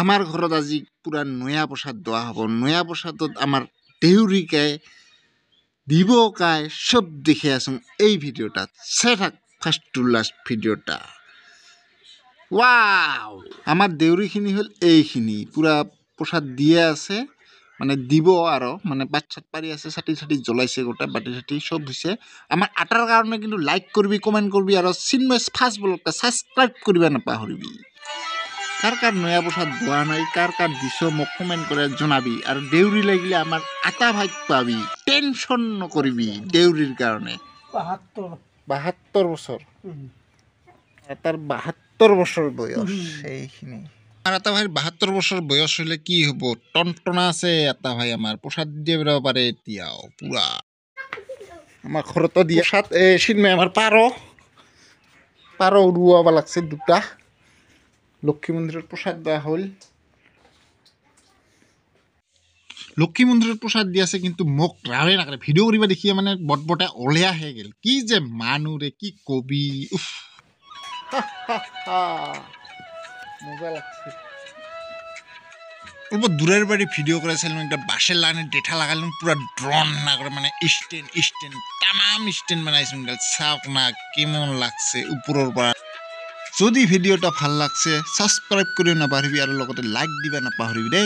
আমাৰ ঘৰত আজি পুরা নয়া প্রসাদ দেওয়া হব নয়া প্রসাদত আমার দেউরিকায় দিব কায় সব দেখে আসুন এই ভিডিওটা চাই থাক ফার্স্ট টু লাস্ট ভিডিওটা ওয়াও আমার দেউরিখিনি হল এইখিনি পুরা প্রসাদ দিয়ে আছে মানে দিব আরো মানে বাচ্চাত পারি আছে সাটি সাটি জ্বলাইছে গোটা বাটি সাটি সব দিছে আমার আটার কারণে কিন্তু লাইক করবি কমেন্ট করবি আর চিন্ময় ফার্স্ট ব্লগটা সাবস্ক্রাইব করবি না পাহরিবি কার কার নয়া প্রসাদ দোয়া নাই কার কার দিছ মোক কমেন্ট করে জানাবি আর দেউরি লাগিলে আমার আটা ভাগ পাবি টেনশন নকরিবি দেউরির কারণে ৭২ বছর তার ৭২ বছর বয়স সেইখিনি আর আতা ভাইয়ের ৭২ বছর বয়স হলে কি হব টনটনা আছে আতা ভাই আমার প্রসাদ দিয়ে বেরোতে পারে এতিয়াও পুরা আমার ঘরত দিয়ে সাত চিন্ময় আমার পারো উড়ুয়াবা লাগছে দুটা লক্ষ্মী মন্দিরের প্রসাদ দেওয়া হল লক্ষ্মী মন্দিরের প্রসাদ দিয়েছে কিন্তু মোক ৰাৱে নাকাৰে ভিডিও করিবা দেখিয়ে মানে বটবটা ওলিয়া হয়ে গেল কি যে মানু রে কি কবি উফ মজা লাগছে অল্প দূরের বাড়ি ভিডিও করেছিলাম একটা বাসের লাইনে ডেঠা লাগালাম পুরা ড্রোন না করে মানে স্ট্যান্ড তামাম স্ট্যান্ড বানাইছিলাম চাওক না কেমন লাগছে উপরের পৰা যদি ভিডিওটা ভাল লাগছে সাবস্ক্ৰাইব কৰিও না পাহৰিবি আৰ লগতে লাইক দিবা না পাহৰিবি দে।